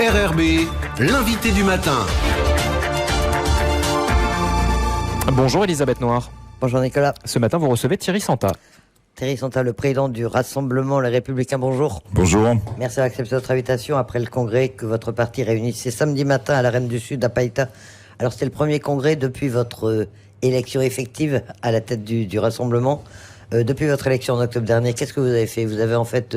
RRB, l'invité du matin. Bonjour Elisabeth Noir. Bonjour Nicolas. Ce matin, vous recevez Thierry Santa. Thierry Santa, le président du Rassemblement Les Républicains, bonjour. Bonjour. Merci d'avoir accepté notre invitation après le congrès que votre parti réunissait samedi matin à la Reine du Sud, à Païta. Alors c'était le premier congrès depuis votre élection effective à la tête du Rassemblement. Depuis votre élection en octobre dernier, qu'est-ce que vous avez fait? Vous avez en fait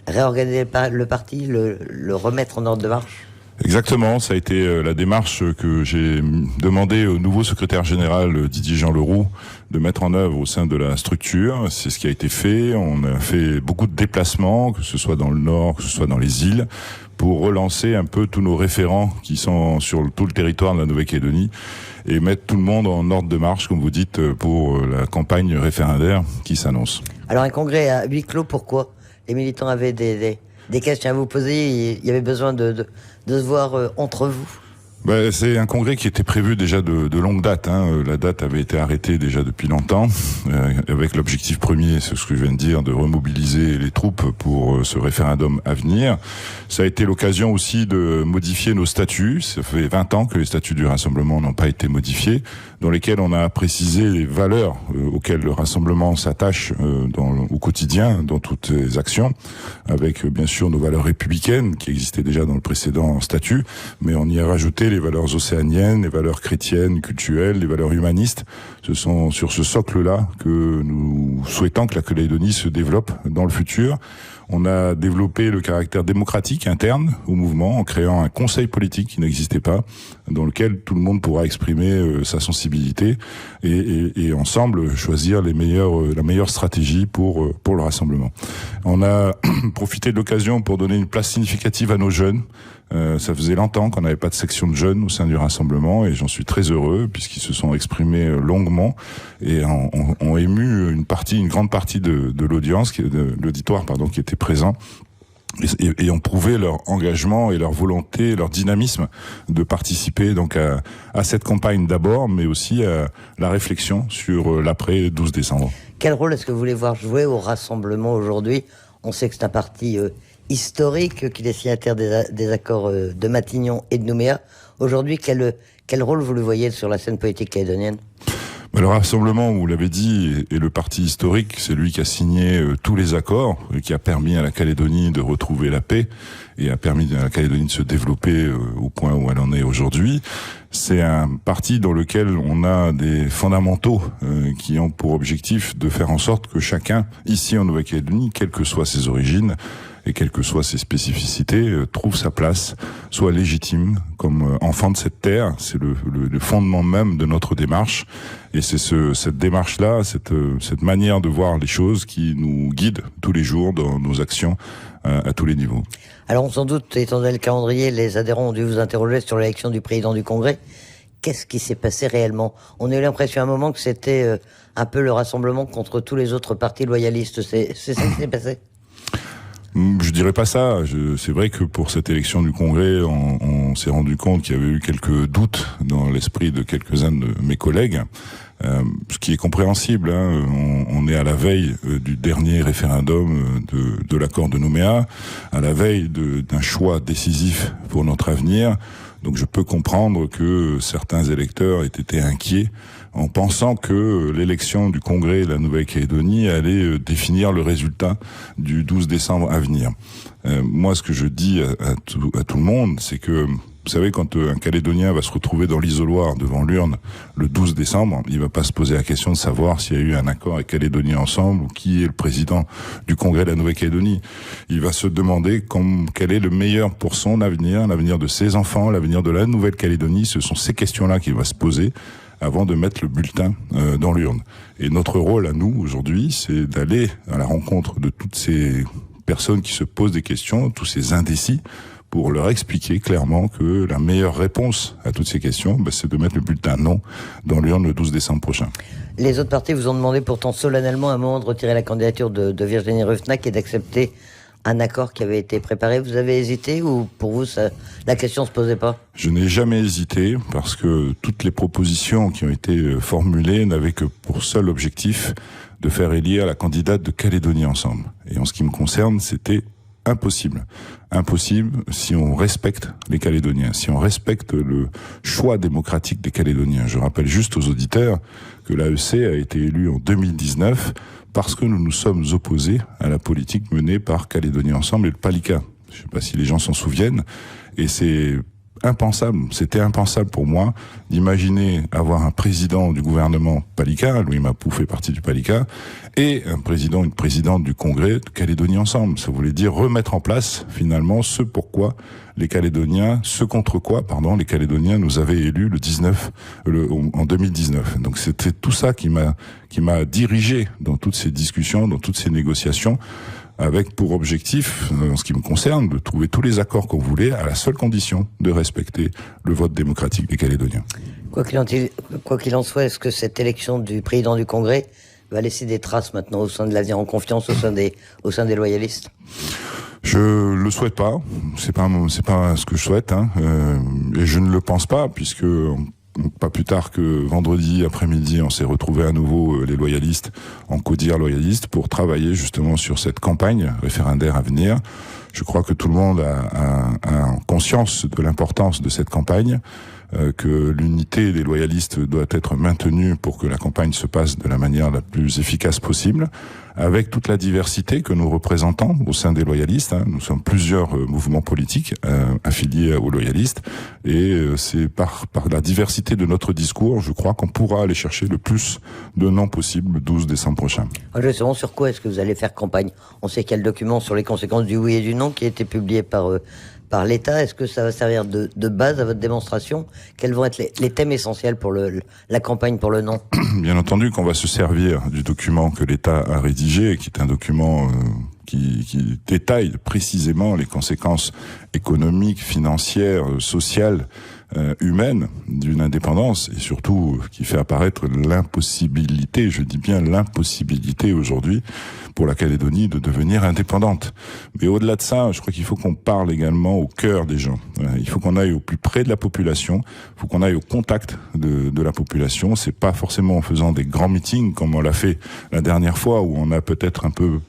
réorganisé le parti, le remettre en ordre de marche? Exactement, ça a été la démarche que j'ai demandé au nouveau secrétaire général Didier Jean Leroux de mettre en œuvre au sein de la structure. C'est ce qui a été fait. On a fait beaucoup de déplacements, que ce soit dans le Nord, que ce soit dans les îles, pour relancer un peu tous nos référents qui sont sur tout le territoire de la Nouvelle-Calédonie et mettre tout le monde en ordre de marche, comme vous dites, pour la campagne référendaire qui s'annonce. Alors un congrès à huis clos, pourquoi? Les militants avaient des questions à vous poser, il y avait besoin de se voir entre vous? C'est un congrès qui était prévu déjà de longue date. La date avait été arrêtée déjà depuis longtemps, avec l'objectif premier, c'est ce que je viens de dire, de remobiliser les troupes pour ce référendum à venir. Ça a été l'occasion aussi de modifier nos statuts. Ça fait 20 ans que les statuts du Rassemblement n'ont pas été modifiés, dans lesquels on a précisé les valeurs auxquelles le Rassemblement s'attache au quotidien, dans toutes ses actions, avec bien sûr nos valeurs républicaines qui existaient déjà dans le précédent statut, mais on y a rajouté les valeurs océaniennes, les valeurs chrétiennes, culturelles, les valeurs humanistes. Ce sont sur ce socle-là que nous souhaitons que la Calédonie se développe dans le futur. On a développé le caractère démocratique interne au mouvement en créant un conseil politique qui n'existait pas, dans lequel tout le monde pourra exprimer sa sensibilité et ensemble choisir la meilleure stratégie pour le rassemblement. On a profité de l'occasion pour donner une place significative à nos jeunes. Ça faisait longtemps qu'on n'avait pas de section de jeunes au sein du Rassemblement et j'en suis très heureux puisqu'ils se sont exprimés longuement et ont ému une grande partie de l'audience, de l'auditoire qui était présent. Et ont prouvé leur engagement et leur volonté, leur dynamisme de participer donc à cette campagne d'abord, mais aussi à la réflexion sur l'après 12 décembre. Quel rôle est-ce que vous voulez voir jouer au Rassemblement aujourd'hui? On sait que c'est un parti historique, qu'il est signataire des accords de Matignon et de Nouméa. Aujourd'hui, quel rôle vous le voyez sur la scène politique calédonienne? Le Rassemblement, vous l'avez dit, est le parti historique. C'est lui qui a signé tous les accords, qui a permis à la Calédonie de retrouver la paix et a permis à la Calédonie de se développer au point où elle en est aujourd'hui. C'est un parti dans lequel on a des fondamentaux qui ont pour objectif de faire en sorte que chacun, ici en Nouvelle-Calédonie, quelles que soient ses origines et quelles que soient ses spécificités, trouve sa place, soit légitime comme enfant de cette terre. C'est le fondement même de notre démarche. Et c'est cette démarche-là, cette manière de voir les choses qui nous guide tous les jours dans nos actions à tous les niveaux. Alors, sans doute, étant donné le calendrier, les adhérents ont dû vous interroger sur l'élection du président du Congrès. Qu'est-ce qui s'est passé réellement? On a eu l'impression à un moment que c'était un peu le Rassemblement contre tous les autres partis loyalistes. C'est ça qui s'est passé? Je dirais pas ça. C'est vrai que pour cette élection du Congrès, on s'est rendu compte qu'il y avait eu quelques doutes dans l'esprit de quelques-uns de mes collègues, ce qui est compréhensible. On est à la veille du dernier référendum de l'accord de Nouméa, à la veille d'un choix décisif pour notre avenir. Donc je peux comprendre que certains électeurs aient été inquiets en pensant que l'élection du Congrès de la Nouvelle-Calédonie allait définir le résultat du 12 décembre à venir. Moi, ce que je dis à tout le monde, c'est que, vous savez, quand un Calédonien va se retrouver dans l'isoloir devant l'urne le 12 décembre, il va pas se poser la question de savoir s'il y a eu un accord avec Calédonie Ensemble ou qui est le président du Congrès de la Nouvelle-Calédonie. Il va se demander quel est le meilleur pour son avenir, l'avenir de ses enfants, l'avenir de la Nouvelle-Calédonie. Ce sont ces questions-là qu'il va se poser avant de mettre le bulletin dans l'urne. Et notre rôle à nous, aujourd'hui, c'est d'aller à la rencontre de toutes ces personnes qui se posent des questions, tous ces indécis, pour leur expliquer clairement que la meilleure réponse à toutes ces questions, c'est de mettre le bulletin non dans l'urne le 12 décembre prochain. Les autres partis vous ont demandé pourtant solennellement à un moment de retirer la candidature de Virginie Ruffnac et d'accepter un accord qui avait été préparé. Vous avez hésité ou pour vous la question ne se posait pas? Je n'ai jamais hésité parce que toutes les propositions qui ont été formulées n'avaient que pour seul objectif de faire élire la candidate de Calédonie Ensemble. Et en ce qui me concerne, c'était impossible. Impossible si on respecte les Calédoniens, si on respecte le choix démocratique des Calédoniens. Je rappelle juste aux auditeurs que l'AEC a été élue en 2019 parce que nous nous sommes opposés à la politique menée par Calédonie Ensemble et le Palika. Je ne sais pas si les gens s'en souviennent, et c'était impensable pour moi d'imaginer avoir un président du gouvernement Palika, Louis Mapou fait partie du Palika, et une présidente du Congrès de Calédonie Ensemble. Ça voulait dire remettre en place finalement ce contre quoi les Calédoniens nous avaient élus en 2019. Donc c'était tout ça qui m'a dirigé dans toutes ces discussions, dans toutes ces négociations, avec pour objectif, en ce qui me concerne, de trouver tous les accords qu'on voulait, à la seule condition de respecter le vote démocratique des Calédoniens. Quoi qu'il en soit, est-ce que cette élection du président du Congrès va laisser des traces maintenant au sein de l'Avenir en Confiance, au sein des loyalistes? Je le souhaite pas. C'est pas ce que je souhaite, et je ne le pense pas, puisque pas plus tard que vendredi après-midi, on s'est retrouvés à nouveau, les loyalistes, en CODIR loyalistes, pour travailler justement sur cette campagne référendaire à venir. Je crois que tout le monde a conscience de l'importance de cette campagne, que l'unité des loyalistes doit être maintenue pour que la campagne se passe de la manière la plus efficace possible, avec toute la diversité que nous représentons au sein des loyalistes. Nous sommes plusieurs mouvements politiques affiliés aux loyalistes, et c'est par la diversité de notre discours, je crois, qu'on pourra aller chercher le plus de noms possible le 12 décembre prochain. Justement, sur quoi est-ce que vous allez faire campagne? On sait qu'il y a le document sur les conséquences du oui et du non qui a été publié par l'État. Est-ce que ça va servir de base à votre démonstration? Quels vont être les thèmes essentiels pour la campagne pour le non? Bien entendu qu'on va se servir du document que l'État a rédigé, qui est un document qui détaille précisément les conséquences économiques, financières, sociales, humaines d'une indépendance, et surtout qui fait apparaître l'impossibilité, je dis bien l'impossibilité aujourd'hui pour la Calédonie de devenir indépendante. Mais au-delà de ça, je crois qu'il faut qu'on parle également au cœur des gens. Il faut qu'on aille au plus près de la population, il faut qu'on aille au contact de la population. C'est pas forcément en faisant des grands meetings comme on l'a fait la dernière fois, où on a peut-être un peu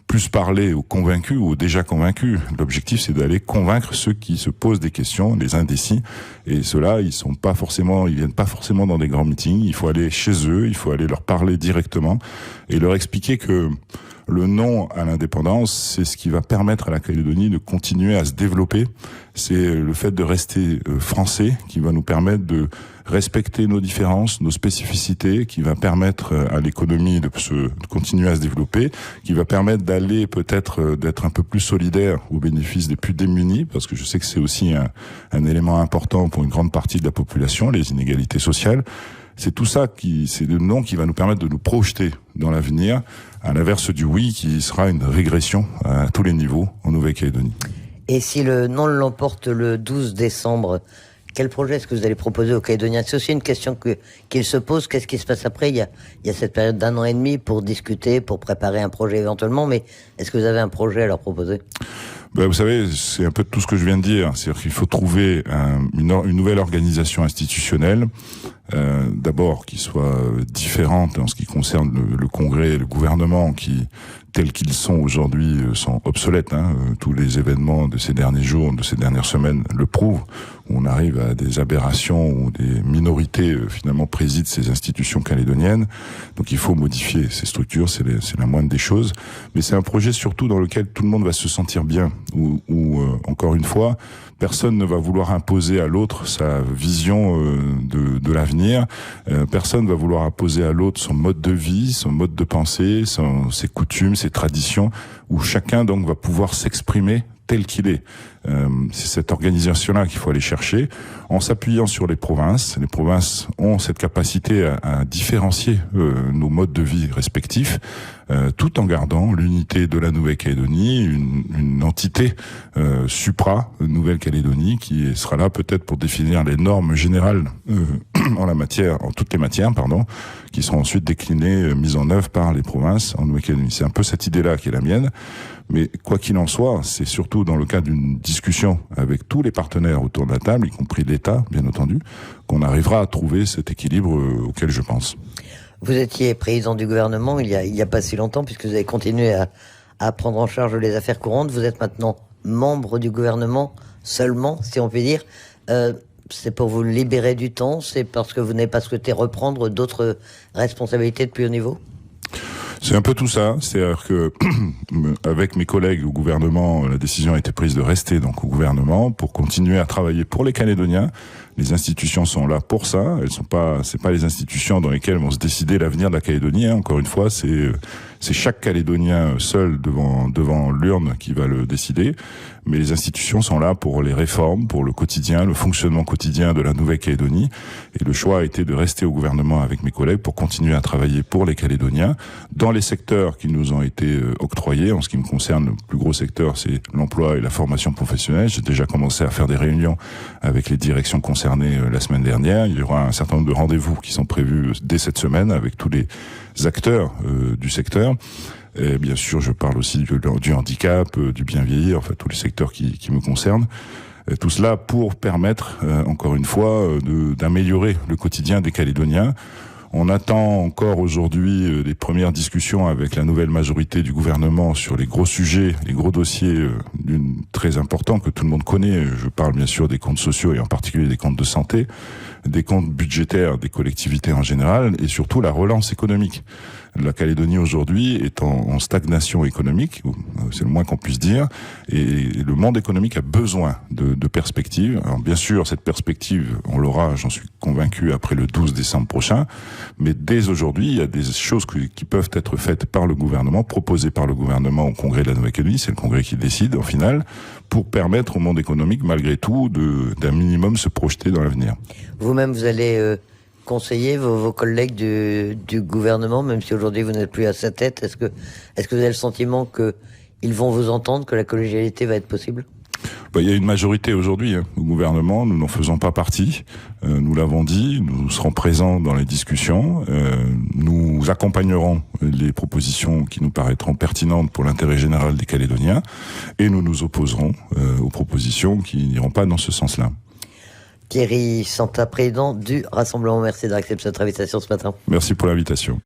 plus parler aux convaincus ou aux déjà convaincus. L'objectif, c'est d'aller convaincre ceux qui se posent des questions, les indécis. Et ceux-là, ils viennent pas forcément dans des grands meetings. Il faut aller chez eux, il faut aller leur parler directement et leur expliquer que le non à l'indépendance, c'est ce qui va permettre à la Calédonie de continuer à se développer. C'est le fait de rester français qui va nous permettre de respecter nos différences, nos spécificités, qui va permettre à l'économie de continuer à se développer, qui va permettre d'aller peut-être d'être un peu plus solidaire au bénéfice des plus démunis, parce que je sais que c'est aussi un élément important pour une grande partie de la population, les inégalités sociales. C'est tout ça c'est le non qui va nous permettre de nous projeter dans l'avenir, à l'inverse du oui qui sera une régression à tous les niveaux en Nouvelle-Calédonie. Et si le non l'emporte le 12 décembre, quel projet est-ce que vous allez proposer aux Calédoniens? C'est aussi une question qu'ils se posent. Qu'est-ce qui se passe après? Il y a cette période d'1 an et demi pour discuter, pour préparer un projet éventuellement, mais est-ce que vous avez un projet à leur proposer? Vous savez, c'est un peu tout ce que je viens de dire. C'est-à-dire qu'il faut trouver une nouvelle organisation institutionnelle, d'abord qui soit différente en ce qui concerne le Congrès et le gouvernement, qui tels qu'ils sont aujourd'hui sont obsolètes. Tous les événements de ces derniers jours, de ces dernières semaines le prouvent. On arrive à des aberrations où des minorités finalement président ces institutions calédoniennes. Donc il faut modifier ces structures, c'est la moindre des choses. Mais c'est un projet surtout dans lequel tout le monde va se sentir bien. Où encore une fois, personne ne va vouloir imposer à l'autre sa vision de l'avenir. Personne ne va vouloir imposer à l'autre son mode de vie, son mode de pensée, ses coutumes, ses traditions, où chacun donc va pouvoir s'exprimer tel qu'il est. C'est cette organisation-là qu'il faut aller chercher, en s'appuyant sur les provinces. Les provinces ont cette capacité à différencier nos modes de vie respectifs, tout en gardant l'unité de la Nouvelle-Calédonie, une entité supra-Nouvelle-Calédonie, qui sera là peut-être pour définir les normes générales en toutes les matières, qui seront ensuite déclinées, mises en œuvre par les provinces en Nouvelle-Calédonie. C'est un peu cette idée-là qui est la mienne. Mais quoi qu'il en soit, c'est surtout dans le cadre d'une discussion avec tous les partenaires autour de la table, y compris l'État, bien entendu, qu'on arrivera à trouver cet équilibre auquel je pense. Vous étiez président du gouvernement il y a pas si longtemps, puisque vous avez continué à à prendre en charge les affaires courantes. Vous êtes maintenant membre du gouvernement seulement, si on peut dire. C'est pour vous libérer du temps? C'est parce que vous n'avez pas souhaité reprendre d'autres responsabilités de plus haut niveau? C'est un peu tout ça, c'est-à-dire que avec mes collègues au gouvernement, la décision a été prise de rester donc au gouvernement pour continuer à travailler pour les Calédoniens. Les institutions sont là pour ça. C'est pas les institutions dans lesquelles vont se décider l'avenir de la Calédonie. Encore une fois, c'est chaque Calédonien seul devant l'urne qui va le décider. Mais les institutions sont là pour les réformes, pour le quotidien, le fonctionnement quotidien de la Nouvelle-Calédonie. Et le choix a été de rester au gouvernement avec mes collègues pour continuer à travailler pour les Calédoniens dans les secteurs qui nous ont été octroyés. En ce qui me concerne, le plus gros secteur, c'est l'emploi et la formation professionnelle. J'ai déjà commencé à faire des réunions avec les directions concernées la semaine dernière. Il y aura un certain nombre de rendez-vous qui sont prévus dès cette semaine avec tous les acteurs du secteur. Et bien sûr, je parle aussi du handicap, du bien vieillir, enfin tous les secteurs qui me concernent. Et tout cela pour permettre, encore une fois, d'améliorer le quotidien des Calédoniens. On attend encore aujourd'hui des premières discussions avec la nouvelle majorité du gouvernement sur les gros sujets, les gros dossiers très importants que tout le monde connaît. Je parle bien sûr des comptes sociaux et en particulier des comptes de santé, des comptes budgétaires des collectivités en général et surtout la relance économique. La Calédonie aujourd'hui est en stagnation économique, c'est le moins qu'on puisse dire, et le monde économique a besoin de perspectives. Alors bien sûr, cette perspective, on l'aura, j'en suis convaincu, après le 12 décembre prochain, mais dès aujourd'hui, il y a des choses qui peuvent être faites par le gouvernement, proposées par le gouvernement au Congrès de la Nouvelle-Calédonie, c'est le Congrès qui décide en final, pour permettre au monde économique, malgré tout, d'un minimum se projeter dans l'avenir. Vous-même, vous allez conseiller vos collègues du gouvernement, même si aujourd'hui vous n'êtes plus à sa tête. Est-ce que vous avez le sentiment qu'ils vont vous entendre, que la collégialité va être possible? Il y a une majorité aujourd'hui au gouvernement, nous n'en faisons pas partie, nous l'avons dit, nous serons présents dans les discussions, nous accompagnerons les propositions qui nous paraîtront pertinentes pour l'intérêt général des Calédoniens et nous nous opposerons aux propositions qui n'iront pas dans ce sens-là. Thierry Santa, président du Rassemblement, merci d'avoir accepté cette invitation ce matin. Merci pour l'invitation.